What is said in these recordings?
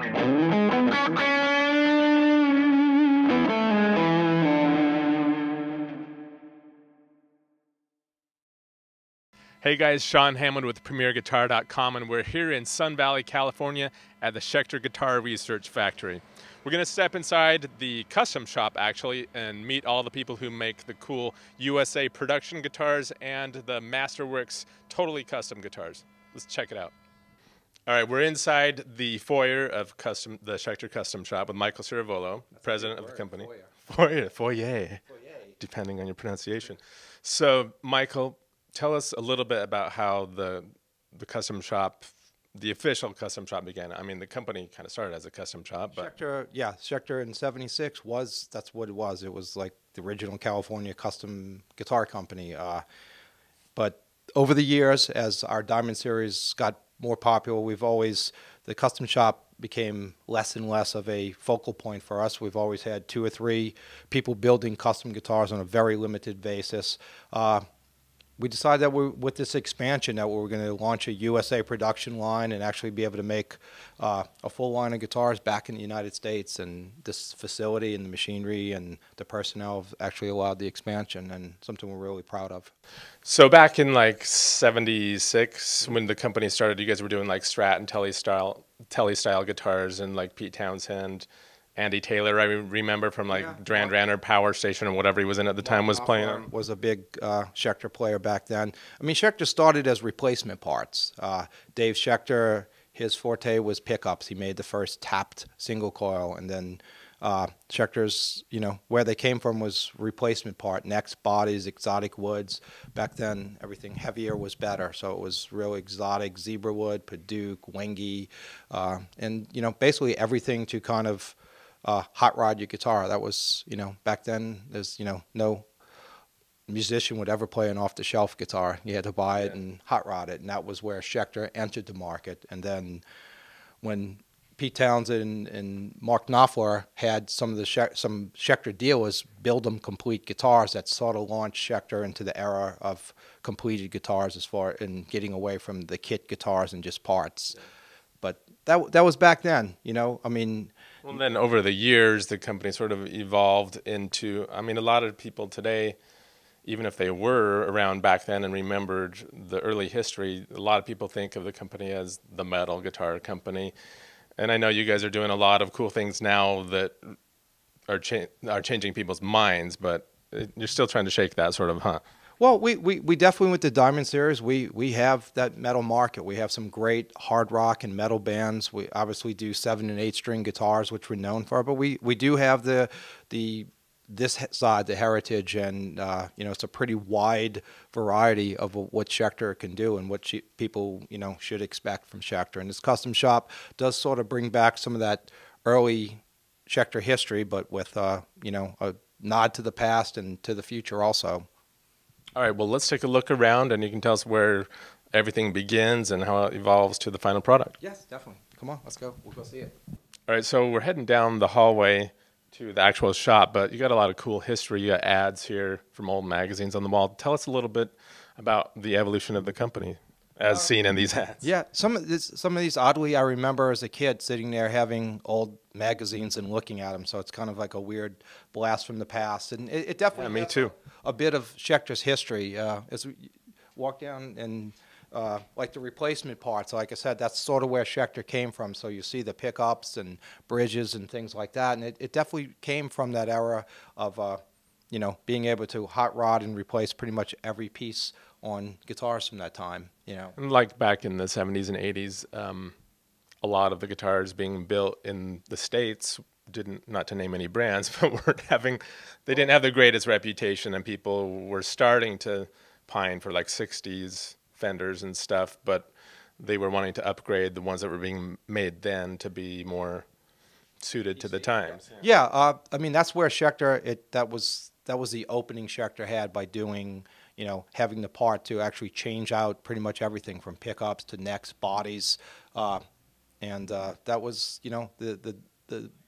Hey guys, Sean Hammond with PremierGuitar.com, and we're here in Sun Valley, California at the Schecter Guitar Research Factory. We're going to step inside the custom shop actually and meet all the people who make the cool USA production guitars and the Masterworks totally custom guitars. Let's check it out. All right, we're inside the foyer of the Schecter Custom Shop with Michael Ciravolo, president of the company. Foyer, depending on your pronunciation. So, Michael, tell us a little bit about how the custom shop, the official custom shop began. I mean, the company kind of started as a custom shop, but Schecter in '76 that's what it was. It was like the original California custom guitar company. But over the years, as our Diamond series got more popular, the custom shop became less and less of a focal point for us. We've always had 2 or 3 people building custom guitars on a very limited basis. We decided that with this expansion that we were going to launch a USA production line and actually be able to make a full line of guitars back in the United States. And this facility and the machinery and the personnel have actually allowed the expansion, and something we're really proud of. So back in like '76, when the company started, you guys were doing like Strat and Telly style guitars, and like Pete Townshend, Andy Taylor, I remember from like Duran Duran or Power Station or whatever he was in at the time was playing them. Was a big Schecter player back then. I mean, Schecter started as replacement parts. Dave Schecter, his forte was pickups. He made the first tapped single coil, and then Schecter's, where they came from was replacement part, necks, bodies, exotic woods. Back then, everything heavier was better, so it was real exotic, zebra wood, Paduke, Wengi, and basically everything to kind of hot rod your guitar. That was, back then, there's, no musician would ever play an off-the-shelf guitar. You had to buy it and hot rod it, and that was where Schecter entered the market. And then when Pete Townshend and Mark Knopfler had some Schecter dealers build them complete guitars, that sort of launched Schecter into the era of completed guitars as far in getting away from the kit guitars and just parts. Yeah. But that was back then, I mean. Well, then over the years, the company sort of evolved into, I mean, a lot of people today, even if they were around back then and remembered the early history, a lot of people think of the company as the metal guitar company. And I know you guys are doing a lot of cool things now that are changing people's minds, but you're still trying to shake that sort of, huh? Well, we definitely, with the Diamond series, we have that metal market. We have some great hard rock and metal bands. We obviously do 7- and 8-string guitars, which we're known for, but we do have this side, the heritage, and it's a pretty wide variety of what Schecter can do and what people should expect from Schecter. And this custom shop does sort of bring back some of that early Schecter history, but with a nod to the past and to the future also. All right, well, let's take a look around, and you can tell us where everything begins and how it evolves to the final product. Yes, definitely. Come on, let's go. We'll go see it. All right, so we're heading down the hallway to the actual shop, but you got a lot of cool history. You got ads here from old magazines on the wall. Tell us a little bit about the evolution of the company as seen in these ads. Yeah, some of these, oddly, I remember as a kid sitting there having old magazines and looking at them, so it's kind of like a weird blast from the past. And it definitely me too. A bit of Schecter's history. As we walk down and like the replacement parts, like I said, that's sort of where Schecter came from. So you see the pickups and bridges and things like that, and it definitely came from that era of being able to hot rod and replace pretty much every piece on guitars from that time. And like back in the '70s and '80s, a lot of the guitars being built in the States not to name any brands, but they didn't have the greatest reputation, and people were starting to pine for like '60s Fenders and stuff, but they were wanting to upgrade the ones that were being made then to be more suited to the times. Yeah, I mean, that's where Schecter, that was the opening Schecter had by doing, having the part to actually change out pretty much everything from pickups to necks, bodies, and that was,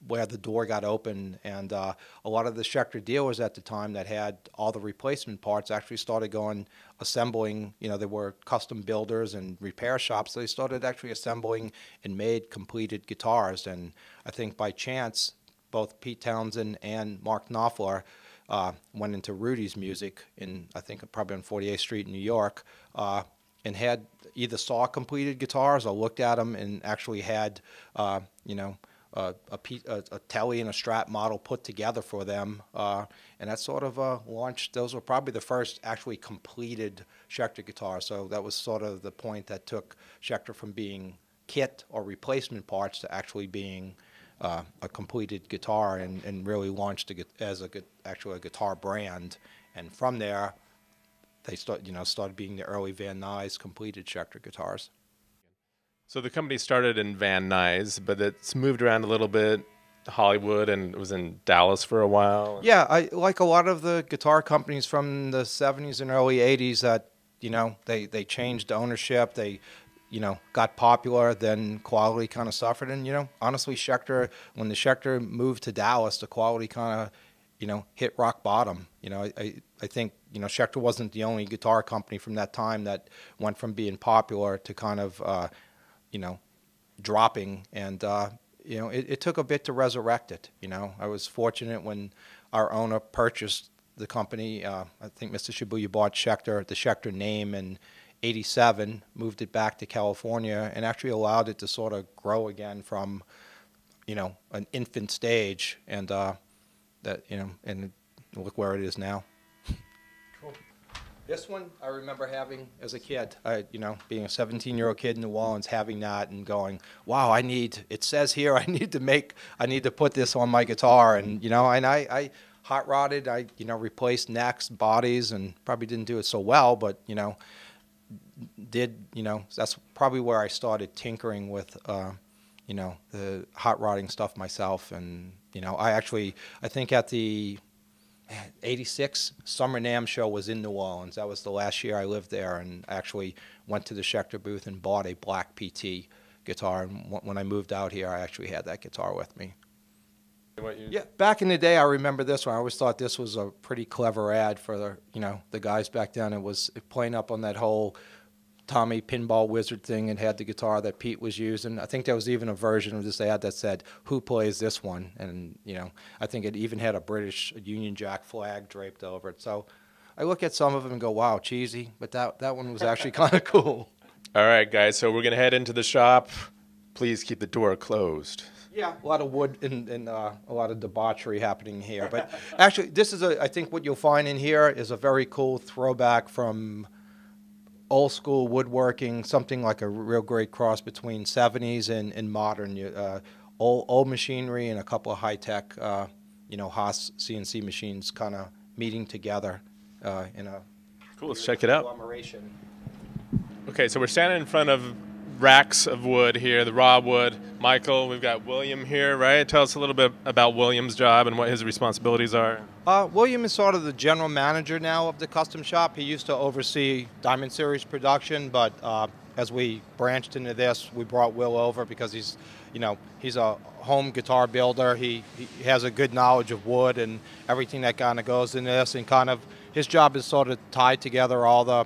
where the door got open, and a lot of the Schecter dealers at the time that had all the replacement parts actually started going assembling. You know, there were custom builders and repair shops, so they started actually assembling and made completed guitars. And I think by chance, both Pete Townshend and Mark Knopfler went into Rudy's Music in, I think, probably on 48th Street in New York, and had either saw completed guitars or looked at them and actually had, you know, a telly and a Strat model put together for them, and that sort of launched. Those were probably the first actually completed Schecter guitars. So that was sort of the point that took Schecter from being kit or replacement parts to actually being a completed guitar, and really launched as actually a guitar brand. And from there, they started being the early Van Nuys completed Schecter guitars. So the company started in Van Nuys, but it's moved around a little bit, Hollywood, and it was in Dallas for a while. Yeah, I like a lot of the guitar companies from the 70s and early 80s that, you know, they changed ownership, they, you know, got popular, then quality kind of suffered. And, you know, honestly, Schecter, when the Schecter moved to Dallas, the quality kind of, you know, hit rock bottom. You know, I think, you know, Schecter wasn't the only guitar company from that time that went from being popular to kind of, you know, dropping. And, you know, it took a bit to resurrect it. You know, I was fortunate when our owner purchased the company. I think Mr. Shibuya bought Schecter, the Schecter name, in '87, moved it back to California, and actually allowed it to sort of grow again from, you know, an infant stage, and that, you know, and look where it is now. Cool. This one I remember having as a kid. You know, being a 17-year-old kid in New Orleans, having that and going, wow, it says here I need to put this on my guitar. And, you know, and I hot rodded, you know, replaced necks, bodies, and probably didn't do it so well, but, you know, you know, that's probably where I started tinkering with, you know, the hot rodding stuff myself. And, you know, I think at the '86 Summer NAMM show was in New Orleans. That was the last year I lived there, and I actually went to the Schecter booth and bought a black PT guitar. And when I moved out here, I actually had that guitar with me. Yeah, back in the day, I remember this one. I always thought this was a pretty clever ad for the, you know, the guys back then. It was playing up on that whole Tommy Pinball Wizard thing, and had the guitar that Pete was using. I think there was even a version of this ad that said, "Who plays this one?" And, you know, I think it even had a British Union Jack flag draped over it. So I look at some of them and go, wow, cheesy, but that one was actually kind of cool. All right, guys, so we're going to head into the shop. Please keep the door closed. Yeah, a lot of wood and a lot of debauchery happening here. But actually, this is I think what you'll find in here is a very cool throwback from old school woodworking, something like a real great cross between 70s and modern. Old machinery and a couple of high-tech, you know, Haas CNC machines kind of meeting together in a cool. Let's check it out. Agglomeration. Okay, so we're standing in front of racks of wood here, the raw wood. Michael, we've got William here, right? Tell us a little bit about William's job and what his responsibilities are. William is sort of the general manager now of the custom shop. He used to oversee Diamond Series production, but as we branched into this, we brought Will over because he's, you know, he's a home guitar builder. He has a good knowledge of wood and everything that kind of goes into this, and kind of his job is sort of tied together all the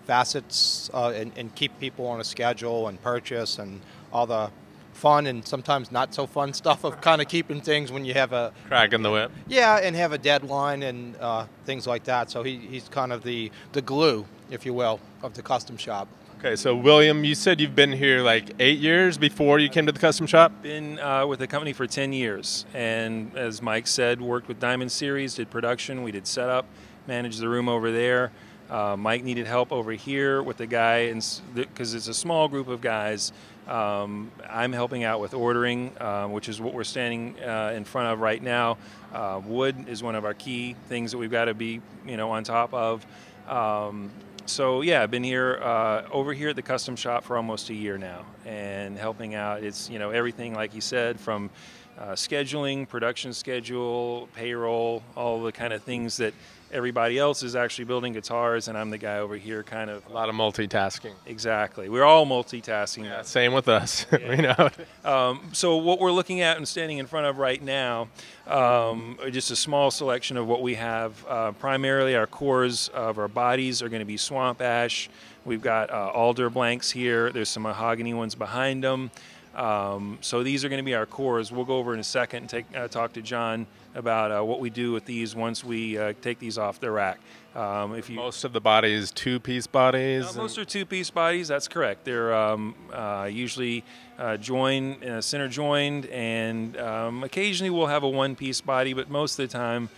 facets and keep people on a schedule and purchase and all the fun and sometimes not so fun stuff of kind of keeping things when you have a crack in the whip. Yeah, and have a deadline and things like that. So he's kind of the glue, if you will, of the custom shop. Okay, so William, you said you've been here like 8 years before you came to the custom shop? Been with the company for 10 years, and as Mike said, worked with Diamond Series, did production, we did setup, managed the room over there. Mike needed help over here with the guy, because it's a small group of guys. I'm helping out with ordering, which is what we're standing in front of right now. Wood is one of our key things that we've got to be, you know, on top of. So yeah, I've been here over here at the custom shop for almost a year now, and helping out. It's, you know, everything like you said, from scheduling, production schedule, payroll, all the kind of things that Everybody else is actually building guitars, and I'm the guy over here kind of. A lot of multitasking. Exactly. We're all multitasking. Yeah, same with us. We know. So what we're looking at and standing in front of right now, just a small selection of what we have. Primarily our cores of our bodies are going to be swamp ash. We've got alder blanks here. There's some mahogany ones behind them. So these are going to be our cores. We'll go over in a second and talk to John about what we do with these once we take these off the rack. Most of the bodies two-piece bodies? Most are two-piece bodies, that's correct. They're usually center joined, and occasionally we'll have a one-piece body, but most of the time,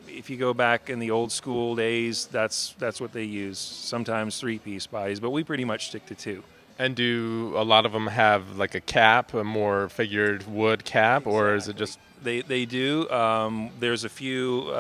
if you go back in the old school days, that's what they use. Sometimes three-piece bodies, but we pretty much stick to two. And do a lot of them have like a cap, a more figured wood cap, exactly. Or is it just? They do. There's a few,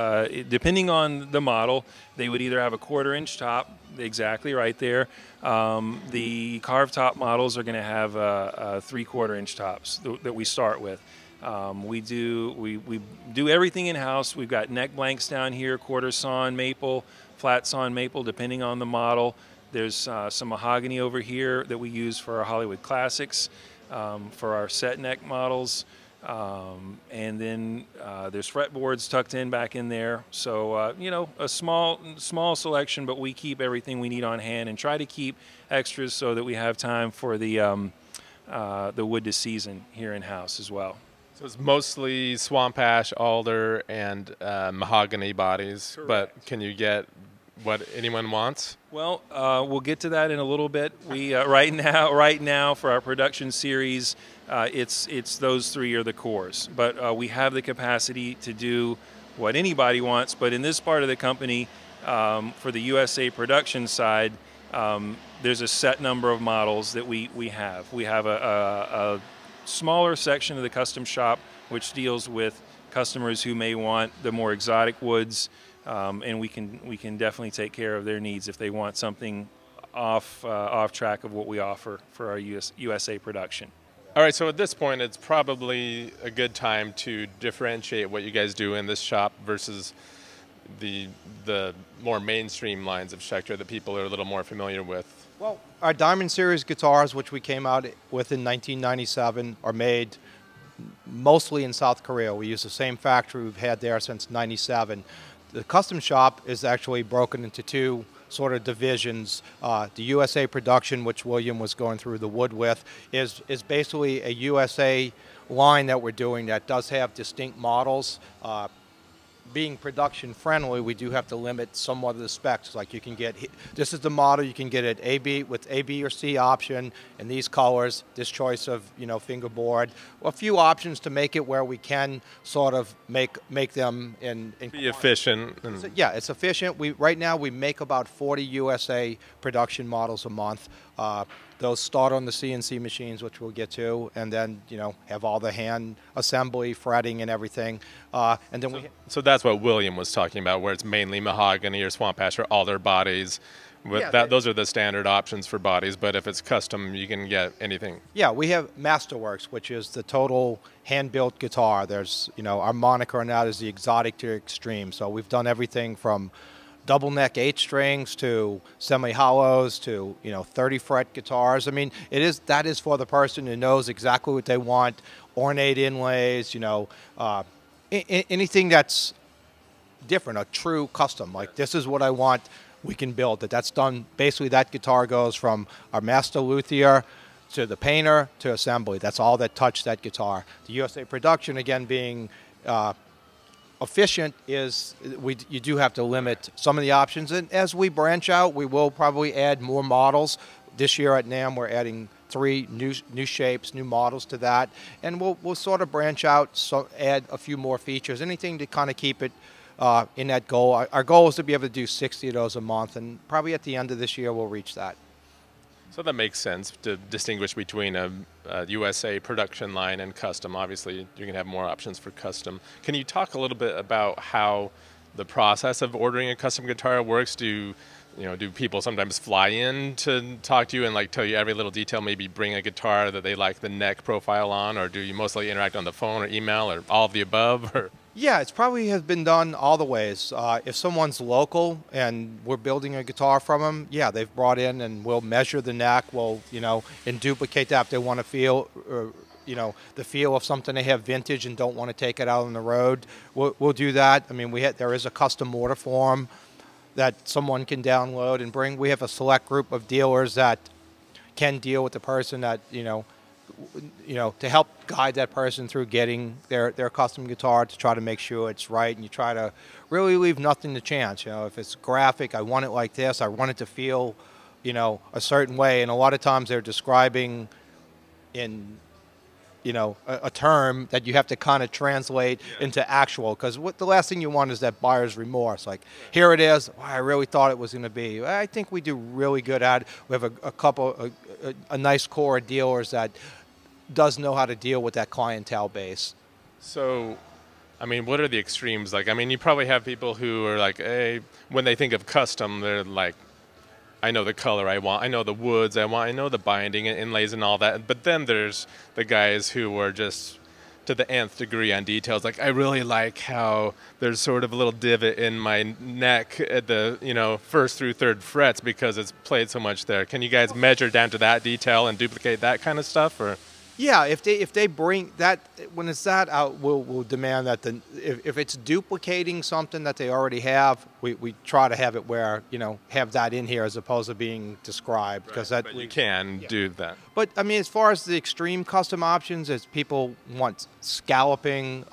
depending on the model, they would either have a 1/4-inch top, exactly right there. The carved top models are going to have 3/4-inch tops that we start with. We do everything in house. We've got neck blanks down here, quarter sawn maple, flat sawn maple, depending on the model. There's some mahogany over here that we use for our Hollywood Classics, for our set neck models. And then there's fretboards tucked in back in there. So, you know, a small selection, but we keep everything we need on hand and try to keep extras so that we have time for the wood to season here in-house as well. So it's mostly swamp ash, alder, and mahogany bodies. Correct. But can you get what anyone wants? Well, we'll get to that in a little bit. We right now for our production series, it's those three are the cores. But we have the capacity to do what anybody wants. But in this part of the company, for the USA production side, there's a set number of models that we have. We have a smaller section of the custom shop which deals with customers who may want the more exotic woods. And we can definitely take care of their needs if they want something off track of what we offer for our USA production. All right, so at this point, it's probably a good time to differentiate what you guys do in this shop versus the more mainstream lines of Schecter that people are a little more familiar with. Well, our Diamond Series guitars, which we came out with in 1997, are made mostly in South Korea. We use the same factory we've had there since '97. The custom shop is actually broken into two sort of divisions. The USA production, which William was going through the wood with, is basically a USA line that we're doing that does have distinct models. Being production friendly, we do have to limit somewhat of the specs. Like you can get, this is the model, you can get it AB with A, B, or C option in these colors, this choice of, you know, fingerboard. A few options to make it where we can sort of make them in be efficient. Yeah, it's efficient. Right now we make about 40 USA production models a month. Those start on the CNC machines, which we'll get to, and then, you know, have all the hand assembly, fretting, and everything. And then so that's what William was talking about, where it's mainly mahogany or swamp ash or alder bodies. Those are the standard options for bodies, but if it's custom, you can get anything. Yeah, we have Masterworks, which is the total hand-built guitar. There's, you know, our moniker on that is the exotic to extreme. So we've done everything from double neck 8 strings to semi-hollows to, you know, 30-fret guitars. I mean, that is for the person who knows exactly what they want. Ornate inlays, you know, anything that's different, a true custom. Like, this is what I want, we can build it. That's done. Basically, that guitar goes from our master luthier to the painter to assembly. That's all that touched that guitar. The USA production, again, being efficient, is you do have to limit some of the options, and as we branch out, we will probably add more models. This year at NAMM, we're adding 3 new shapes, new models to that, and we'll sort of branch out, so add a few more features, anything to kind of keep it in that goal. Our goal is to be able to do 60 of those a month, and probably at the end of this year we'll reach that. So that makes sense to distinguish between a USA production line and custom. Obviously, you can have more options for custom. Can you talk a little bit about how the process of ordering a custom guitar works? Do people sometimes fly in to talk to you and like tell you every little detail, maybe bring a guitar that they like the neck profile on, or do you mostly interact on the phone or email or all of the above? Or? Yeah, it's probably has been done all the ways. If someone's local and we're building a guitar from them, yeah, they've brought in and we'll measure the neck, we'll, and duplicate that if they want to feel, the feel of something they have vintage and don't want to take it out on the road. We'll do that. I mean, there is a custom order form that someone can download and bring. We have a select group of dealers that can deal with the person that, to help guide that person through getting their custom guitar, to try to make sure it's right, and you try to really leave nothing to chance. If it's graphic, I want it like this, I want it to feel, a certain way, and a lot of times they're describing in, a term that you have to kind of translate into actual, because the last thing you want is that buyer's remorse. Like, here it is, I really thought it was going to be. I think we do really good at it. We have a nice core of dealers that does know how to deal with that clientele base. So, I mean, what are the extremes? Like, I mean, you probably have people who are like, hey, when they think of custom, they're like, I know the color I want, I know the woods I want, I know the binding and inlays and all that. But then there's the guys who are just to the nth degree on details. Like, I really like how there's sort of a little divot in my neck at the, first through third frets because it's played so much there. Can you guys measure down to that detail and duplicate that kind of stuff, or? Yeah, if they bring that, when it's that out, we'll demand that if it's duplicating something that they already have, we try to have it where, have that in here as opposed to being described, because but you can do that. But I mean, as far as the extreme custom options, as people want scalloping,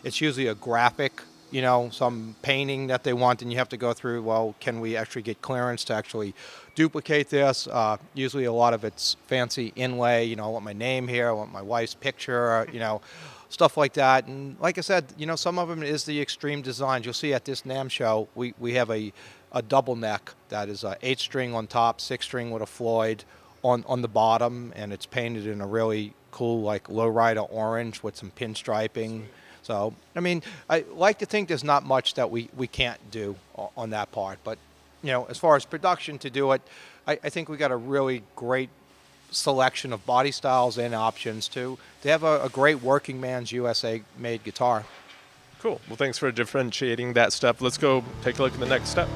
it's usually a graphic, some painting that they want, and you have to go through, well, can we actually get clearance to actually duplicate this? Usually a lot of it's fancy inlay, I want my name here, I want my wife's picture, stuff like that. And like I said, some of them is the extreme designs. You'll see at this NAMM show, we have a double neck that is 8-string on top, 6-string with a Floyd on the bottom, and it's painted in a really cool, like, lowrider orange with some pinstriping. So, I mean, I like to think there's not much that we can't do on that part. But, as far as production to do it, I think we got a really great selection of body styles and options to have a great working man's USA-made guitar. Cool. Well, thanks for differentiating that stuff. Let's go take a look at the next step.